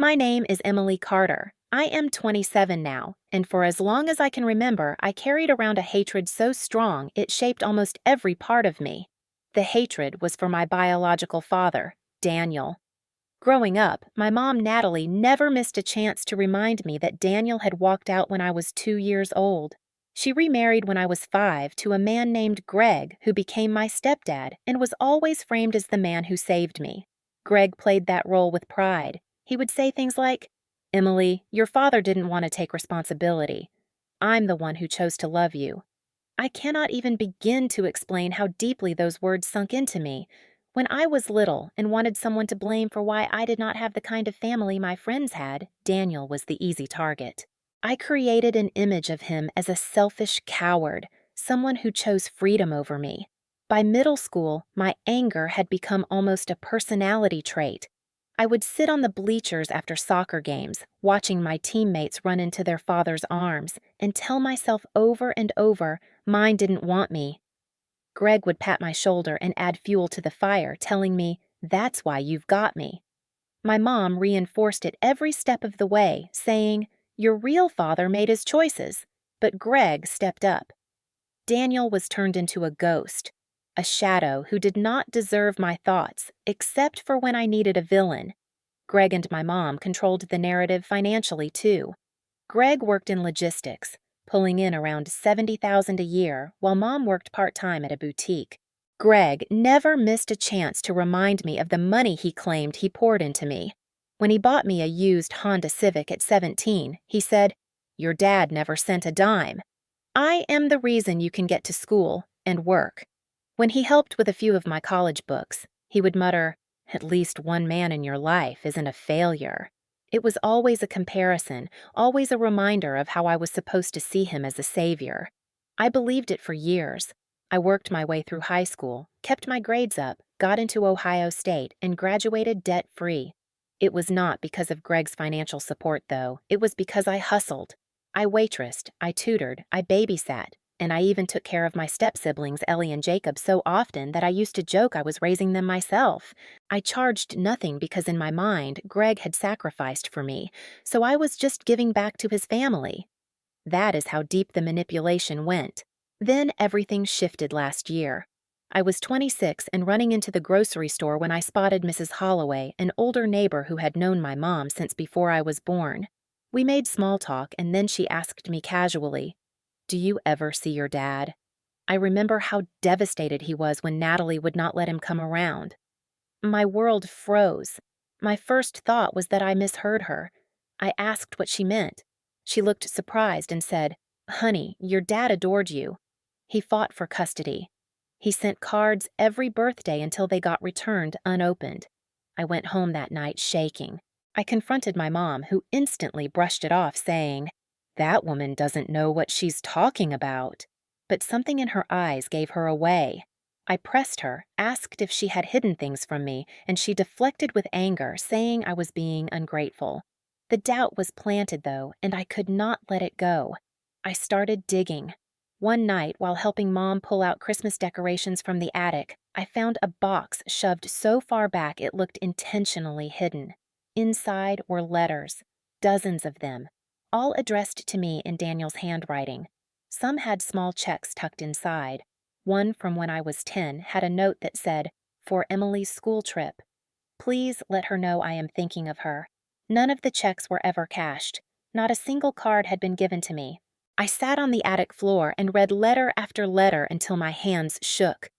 My name is Emily Carter. I am 27 now, and for as long as I can remember, I carried around a hatred so strong it shaped almost every part of me. The hatred was for my biological father, Daniel. Growing up, my mom, Natalie, never missed a chance to remind me that Daniel had walked out when I was 2 years old. She remarried when I was 5 to a man named Greg, who became my stepdad and was always framed as the man who saved me. Greg played that role with pride. He would say things like, "Emily, your father didn't want to take responsibility. I'm the one who chose to love you." I cannot even begin to explain how deeply those words sunk into me. When I was little and wanted someone to blame for why I did not have the kind of family my friends had, Daniel was the easy target. I created an image of him as a selfish coward, someone who chose freedom over me. By middle school, my anger had become almost a personality trait. I would sit on the bleachers after soccer games, watching my teammates run into their father's arms, and tell myself over and over, mine didn't want me. Greg would pat my shoulder and add fuel to the fire, telling me, "That's why you've got me." My mom reinforced it every step of the way, saying, "Your real father made his choices, but Greg stepped up." Daniel was turned into a ghost, a shadow who did not deserve my thoughts, except for when I needed a villain. Greg and my mom controlled the narrative financially, too. Greg worked in logistics, pulling in around $70,000 a year, while Mom worked part-time at a boutique. Greg never missed a chance to remind me of the money he claimed he poured into me. When he bought me a used Honda Civic at 17, he said, "Your dad never sent a dime. I am the reason you can get to school and work." When he helped with a few of my college books, he would mutter, "At least one man in your life isn't a failure." It was always a comparison, always a reminder of how I was supposed to see him as a savior. I believed it for years. I worked my way through high school, kept my grades up, got into Ohio State, and graduated debt-free. It was not because of Greg's financial support, though. It was because I hustled. I waitressed, I tutored, I babysat, and I even took care of my step-siblings, Ellie and Jacob, so often that I used to joke I was raising them myself. I charged nothing because in my mind, Greg had sacrificed for me, so I was just giving back to his family. That is how deep the manipulation went. Then everything shifted last year. I was 26 and running into the grocery store when I spotted Mrs. Holloway, an older neighbor who had known my mom since before I was born. We made small talk, and then she asked me casually, "Do you ever see your dad?" I remember how devastated he was when Natalie would not let him come around. My world froze. My first thought was that I misheard her. I asked what she meant. She looked surprised and said, "Honey, your dad adored you. He fought for custody. He sent cards every birthday until they got returned unopened." I went home that night shaking. I confronted my mom, who instantly brushed it off, saying, "That woman doesn't know what she's talking about." But something in her eyes gave her away. I pressed her, asked if she had hidden things from me, and she deflected with anger, saying I was being ungrateful. The doubt was planted, though, and I could not let it go. I started digging. One night, while helping Mom pull out Christmas decorations from the attic, I found a box shoved so far back it looked intentionally hidden. Inside were letters, dozens of them, all addressed to me in Daniel's handwriting. Some had small checks tucked inside. One from when I was 10 had a note that said, "For Emily's school trip. Please let her know I am thinking of her." None of the checks were ever cashed. Not a single card had been given to me. I sat on the attic floor and read letter after letter until my hands shook.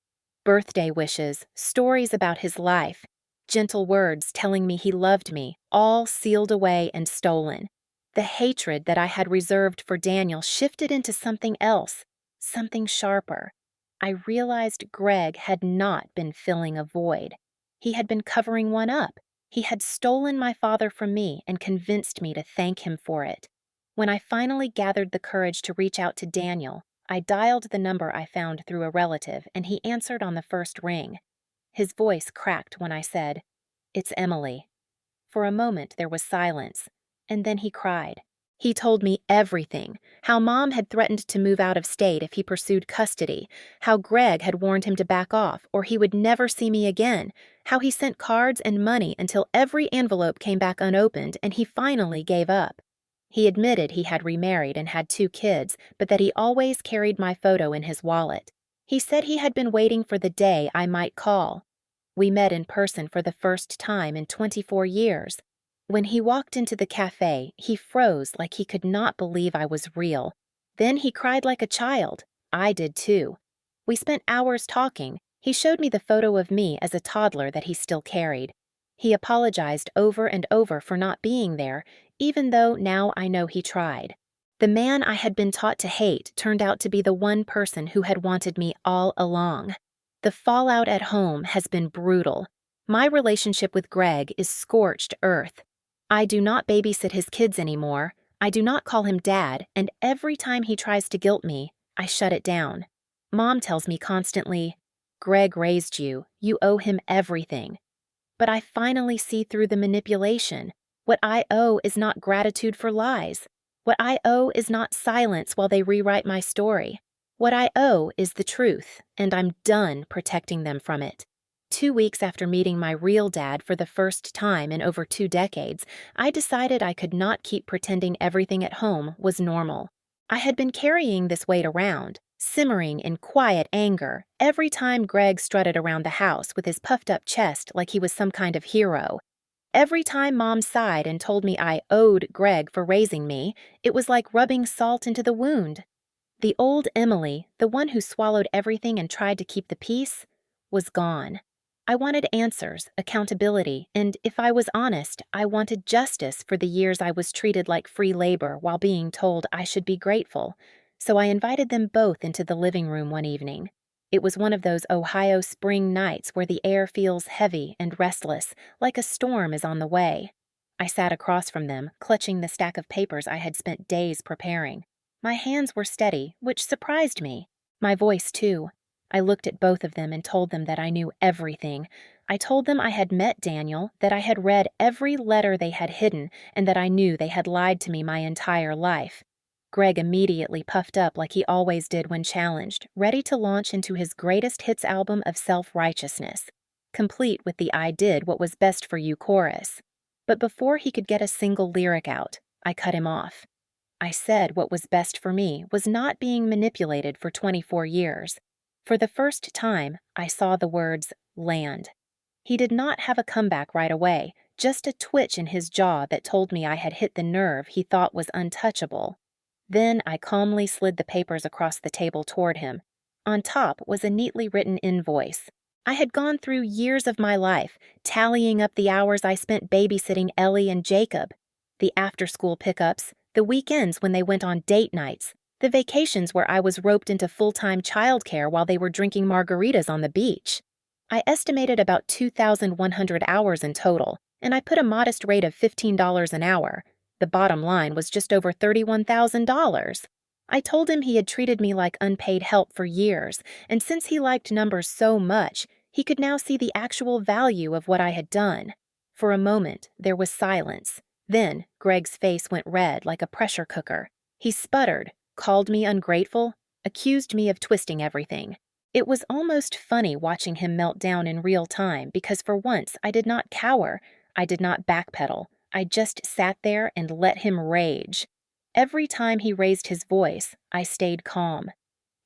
Birthday wishes, stories about his life, gentle words telling me he loved me, all sealed away and stolen. The hatred that I had reserved for Daniel shifted into something else, something sharper. I realized Greg had not been filling a void. He had been covering one up. He had stolen my father from me and convinced me to thank him for it. When I finally gathered the courage to reach out to Daniel, I dialed the number I found through a relative, and he answered on the first ring. His voice cracked when I said, "It's Emily." For a moment there was silence, and then he cried. He told me everything: how Mom had threatened to move out of state if he pursued custody, how Greg had warned him to back off or he would never see me again, how he sent cards and money until every envelope came back unopened and he finally gave up. He admitted he had remarried and had 2 kids, but that he always carried my photo in his wallet. He said he had been waiting for the day I might call. We met in person for the first time in 24 years. When he walked into the cafe, he froze like he could not believe I was real. Then he cried like a child. I did too. We spent hours talking. He showed me the photo of me as a toddler that he still carried. He apologized over and over for not being there, even though now I know he tried. The man I had been taught to hate turned out to be the one person who had wanted me all along. The fallout at home has been brutal. My relationship with Greg is scorched earth. I do not babysit his kids anymore. I do not call him dad, and every time he tries to guilt me, I shut it down. Mom tells me constantly, "Greg raised you. You owe him everything." But I finally see through the manipulation. What I owe is not gratitude for lies. What I owe is not silence while they rewrite my story. What I owe is the truth, and I'm done protecting them from it. 2 weeks after meeting my real dad for the first time in over 2 decades, I decided I could not keep pretending everything at home was normal. I had been carrying this weight around, simmering in quiet anger, every time Greg strutted around the house with his puffed-up chest like he was some kind of hero. Every time Mom sighed and told me I owed Greg for raising me, it was like rubbing salt into the wound. The old Emily, the one who swallowed everything and tried to keep the peace, was gone. I wanted answers, accountability, and if I was honest, I wanted justice for the years I was treated like free labor while being told I should be grateful. So I invited them both into the living room one evening. It was one of those Ohio spring nights where the air feels heavy and restless, like a storm is on the way. I sat across from them, clutching the stack of papers I had spent days preparing. My hands were steady, which surprised me. My voice, too. I looked at both of them and told them that I knew everything. I told them I had met Daniel, that I had read every letter they had hidden, and that I knew they had lied to me my entire life. Greg immediately puffed up like he always did when challenged, ready to launch into his greatest hits album of self-righteousness, complete with the "I did what was best for you" chorus. But before he could get a single lyric out, I cut him off. I said what was best for me was not being manipulated for 24 years. For the first time, I saw the words land. He did not have a comeback right away, just a twitch in his jaw that told me I had hit the nerve he thought was untouchable. Then I calmly slid the papers across the table toward him. On top was a neatly written invoice. I had gone through years of my life, tallying up the hours I spent babysitting Ellie and Jacob, the after-school pickups, the weekends when they went on date nights, the vacations where I was roped into full-time childcare while they were drinking margaritas on the beach. I estimated about 2,100 hours in total, and I put a modest rate of $15 an hour. The bottom line was just over $31,000. I told him he had treated me like unpaid help for years, and since he liked numbers so much, he could now see the actual value of what I had done. For a moment, there was silence. Then, Greg's face went red like a pressure cooker. He sputtered, called me ungrateful, accused me of twisting everything. It was almost funny watching him melt down in real time because for once I did not cower, I did not backpedal. I just sat there and let him rage. Every time he raised his voice, I stayed calm.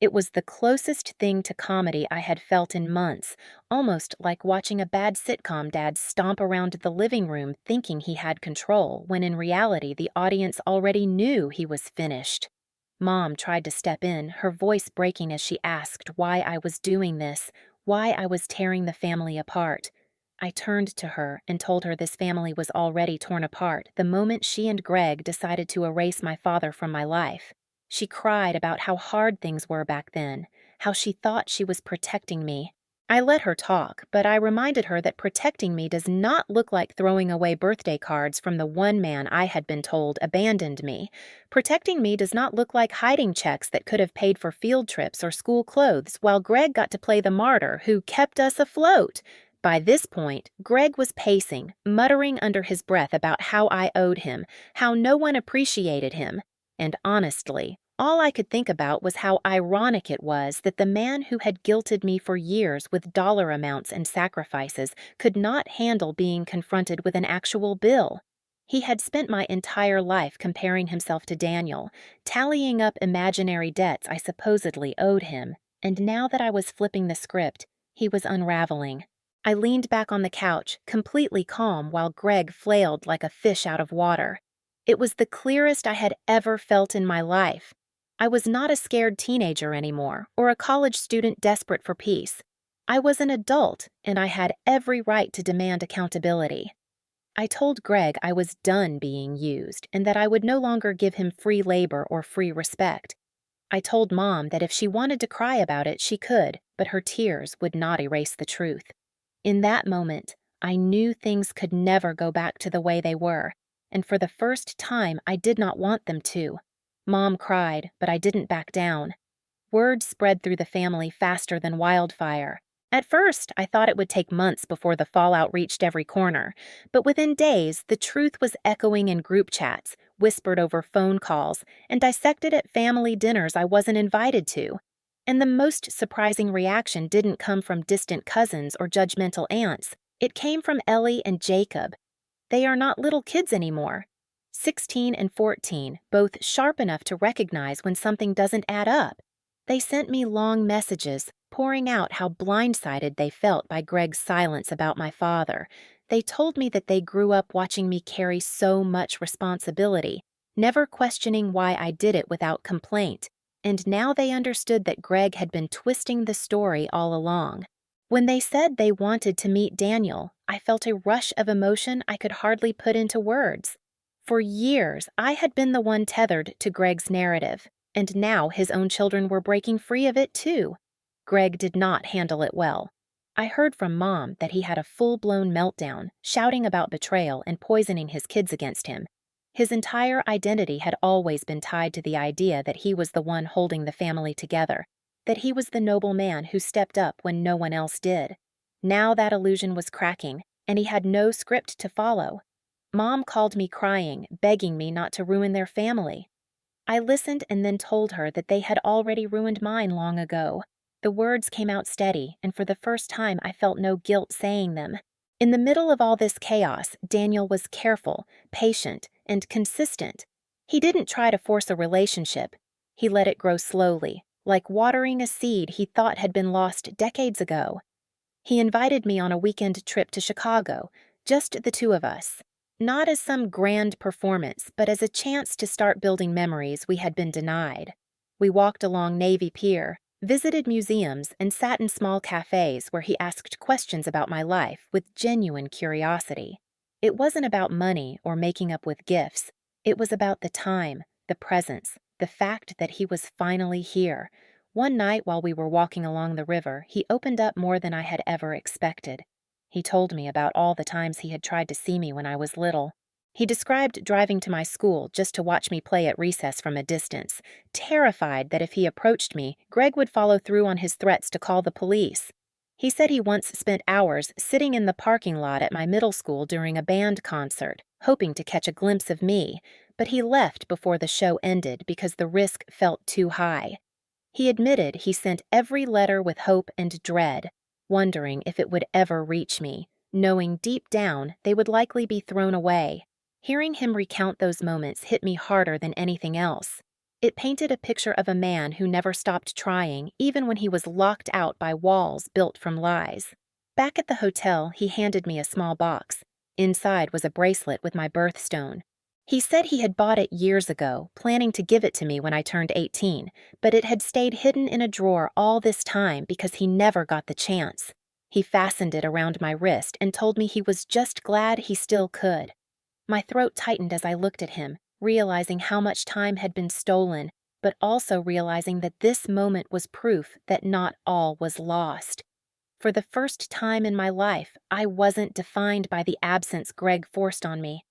It was the closest thing to comedy I had felt in months, almost like watching a bad sitcom dad stomp around the living room thinking he had control, when in reality the audience already knew he was finished. Mom tried to step in, her voice breaking as she asked why I was doing this, why I was tearing the family apart. I turned to her and told her this family was already torn apart the moment she and Greg decided to erase my father from my life. She cried about how hard things were back then, how she thought she was protecting me. I let her talk, but I reminded her that protecting me does not look like throwing away birthday cards from the one man I had been told abandoned me. Protecting me does not look like hiding checks that could have paid for field trips or school clothes while Greg got to play the martyr who kept us afloat. By this point, Greg was pacing, muttering under his breath about how I owed him, how no one appreciated him, and honestly, all I could think about was how ironic it was that the man who had guilted me for years with dollar amounts and sacrifices could not handle being confronted with an actual bill. He had spent my entire life comparing himself to Daniel, tallying up imaginary debts I supposedly owed him, and now that I was flipping the script, he was unraveling. I leaned back on the couch, completely calm, while Greg flailed like a fish out of water. It was the clearest I had ever felt in my life. I was not a scared teenager anymore, or a college student desperate for peace. I was an adult, and I had every right to demand accountability. I told Greg I was done being used, and that I would no longer give him free labor or free respect. I told Mom that if she wanted to cry about it, she could, but her tears would not erase the truth. In that moment, I knew things could never go back to the way they were, and for the first time I did not want them to. Mom cried, but I didn't back down. Word spread through the family faster than wildfire. At first, I thought it would take months before the fallout reached every corner, but within days, the truth was echoing in group chats, whispered over phone calls, and dissected at family dinners I wasn't invited to. And the most surprising reaction didn't come from distant cousins or judgmental aunts. It came from Ellie and Jacob. They are not little kids anymore. 16 and 14, both sharp enough to recognize when something doesn't add up. They sent me long messages, pouring out how blindsided they felt by Greg's silence about my father. They told me that they grew up watching me carry so much responsibility, never questioning why I did it without complaint. And now they understood that Greg had been twisting the story all along. When they said they wanted to meet Daniel, I felt a rush of emotion I could hardly put into words. For years, I had been the one tethered to Greg's narrative, and now his own children were breaking free of it too. Greg did not handle it well. I heard from Mom that he had a full-blown meltdown, shouting about betrayal and poisoning his kids against him. His entire identity had always been tied to the idea that he was the one holding the family together, that he was the noble man who stepped up when no one else did. Now that illusion was cracking, and he had no script to follow. Mom called me crying, begging me not to ruin their family. I listened and then told her that they had already ruined mine long ago. The words came out steady, and for the first time I felt no guilt saying them. In the middle of all this chaos, Daniel was careful, patient, and consistent. He didn't try to force a relationship. He let it grow slowly, like watering a seed he thought had been lost decades ago. He invited me on a weekend trip to Chicago, just the two of us. Not as some grand performance, but as a chance to start building memories we had been denied. We walked along Navy Pier, visited museums, and sat in small cafes where he asked questions about my life with genuine curiosity. It wasn't about money or making up with gifts. It was about the time, the presence, the fact that he was finally here. One night while we were walking along the river, he opened up more than I had ever expected. He told me about all the times he had tried to see me when I was little. He described driving to my school just to watch me play at recess from a distance, terrified that if he approached me, Greg would follow through on his threats to call the police. He said he once spent hours sitting in the parking lot at my middle school during a band concert, hoping to catch a glimpse of me, but he left before the show ended because the risk felt too high. He admitted he sent every letter with hope and dread, wondering if it would ever reach me, knowing deep down they would likely be thrown away. Hearing him recount those moments hit me harder than anything else. It painted a picture of a man who never stopped trying, even when he was locked out by walls built from lies. Back at the hotel, he handed me a small box. Inside was a bracelet with my birthstone. He said he had bought it years ago, planning to give it to me when I turned 18, but it had stayed hidden in a drawer all this time because he never got the chance. He fastened it around my wrist and told me he was just glad he still could. My throat tightened as I looked at him, realizing how much time had been stolen, but also realizing that this moment was proof that not all was lost. For the first time in my life, I wasn't defined by the absence Greg forced on me.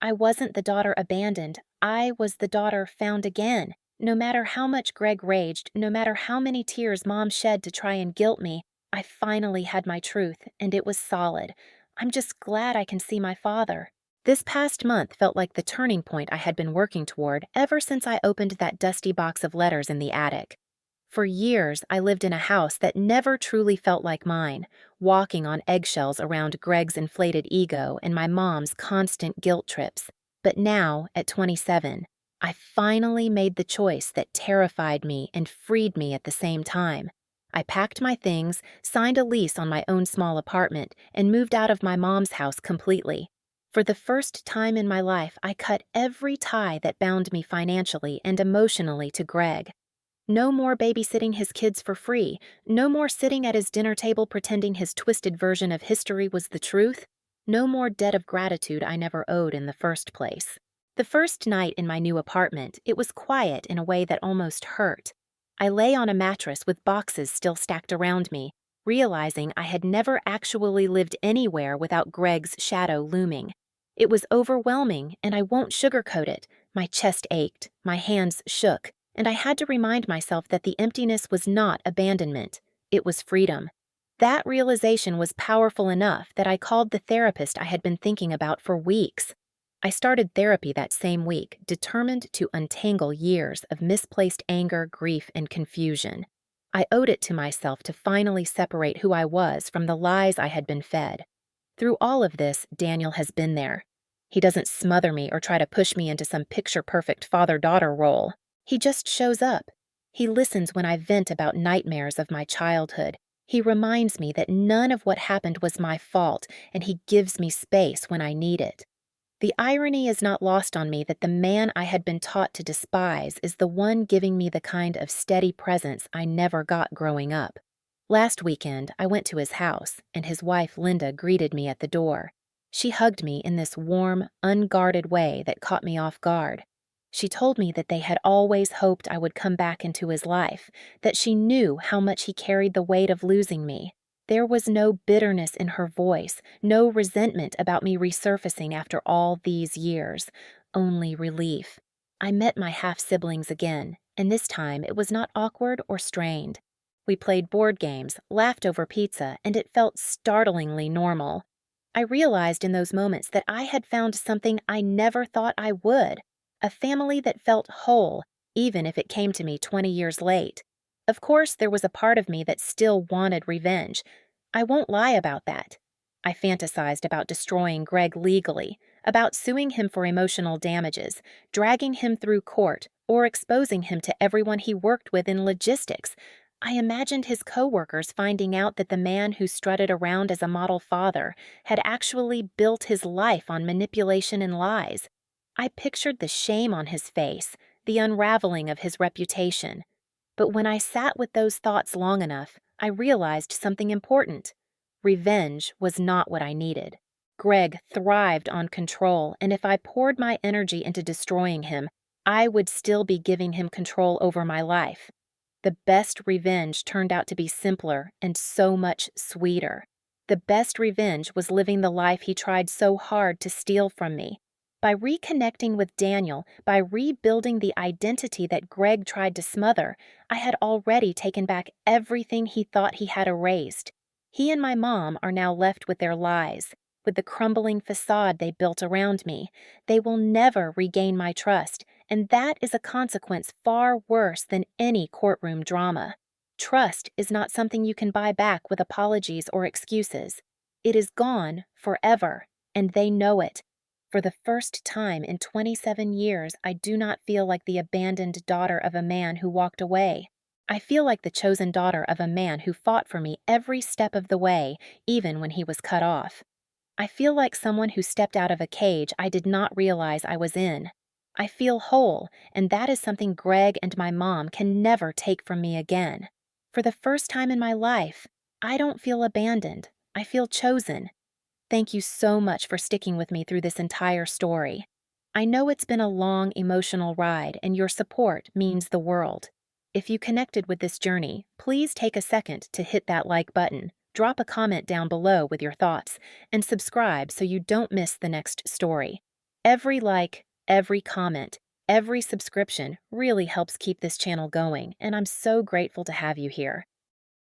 I wasn't the daughter abandoned, I was the daughter found again. No matter how much Greg raged, no matter how many tears Mom shed to try and guilt me, I finally had my truth, and it was solid. I'm just glad I can see my father. This past month felt like the turning point I had been working toward ever since I opened that dusty box of letters in the attic. For years, I lived in a house that never truly felt like mine, walking on eggshells around Greg's inflated ego and my mom's constant guilt trips. But now, at 27, I finally made the choice that terrified me and freed me at the same time. I packed my things, signed a lease on my own small apartment, and moved out of my mom's house completely. For the first time in my life, I cut every tie that bound me financially and emotionally to Greg. No more babysitting his kids for free. No more sitting at his dinner table pretending his twisted version of history was the truth. No more debt of gratitude I never owed in the first place. The first night in my new apartment, it was quiet in a way that almost hurt. I lay on a mattress with boxes still stacked around me, realizing I had never actually lived anywhere without Greg's shadow looming. It was overwhelming, and I won't sugarcoat it. My chest ached, my hands shook, and I had to remind myself that the emptiness was not abandonment, it was freedom. That realization was powerful enough that I called the therapist I had been thinking about for weeks. I started therapy that same week, determined to untangle years of misplaced anger, grief, and confusion. I owed it to myself to finally separate who I was from the lies I had been fed. Through all of this, Daniel has been there. He doesn't smother me or try to push me into some picture-perfect father-daughter role. He just shows up. He listens when I vent about nightmares of my childhood. He reminds me that none of what happened was my fault, and he gives me space when I need it. The irony is not lost on me that the man I had been taught to despise is the one giving me the kind of steady presence I never got growing up. Last weekend, I went to his house, and his wife Linda greeted me at the door. She hugged me in this warm, unguarded way that caught me off guard. She told me that they had always hoped I would come back into his life, that she knew how much he carried the weight of losing me. There was no bitterness in her voice, no resentment about me resurfacing after all these years, only relief. I met my half-siblings again, and this time it was not awkward or strained. We played board games, laughed over pizza, and it felt startlingly normal. I realized in those moments that I had found something I never thought I would. A family that felt whole, even if it came to me 20 years late. Of course, there was a part of me that still wanted revenge. I won't lie about that. I fantasized about destroying Greg legally, about suing him for emotional damages, dragging him through court, or exposing him to everyone he worked with in logistics. I imagined his coworkers finding out that the man who strutted around as a model father had actually built his life on manipulation and lies. I pictured the shame on his face, the unraveling of his reputation. But when I sat with those thoughts long enough, I realized something important. Revenge was not what I needed. Greg thrived on control, and if I poured my energy into destroying him, I would still be giving him control over my life. The best revenge turned out to be simpler and so much sweeter. The best revenge was living the life he tried so hard to steal from me. By reconnecting with Daniel, by rebuilding the identity that Greg tried to smother, I had already taken back everything he thought he had erased. He and my mom are now left with their lies, with the crumbling facade they built around me. They will never regain my trust, and that is a consequence far worse than any courtroom drama. Trust is not something you can buy back with apologies or excuses. It is gone forever, and they know it. For the first time in 27 years, I do not feel like the abandoned daughter of a man who walked away. I feel like the chosen daughter of a man who fought for me every step of the way, even when he was cut off. I feel like someone who stepped out of a cage I did not realize I was in. I feel whole, and that is something Greg and my mom can never take from me again. For the first time in my life, I don't feel abandoned. I feel chosen. Thank you so much for sticking with me through this entire story. I know it's been a long, emotional ride, and your support means the world. If you connected with this journey, please take a second to hit that like button, drop a comment down below with your thoughts, and subscribe so you don't miss the next story. Every like, every comment, every subscription really helps keep this channel going, and I'm so grateful to have you here.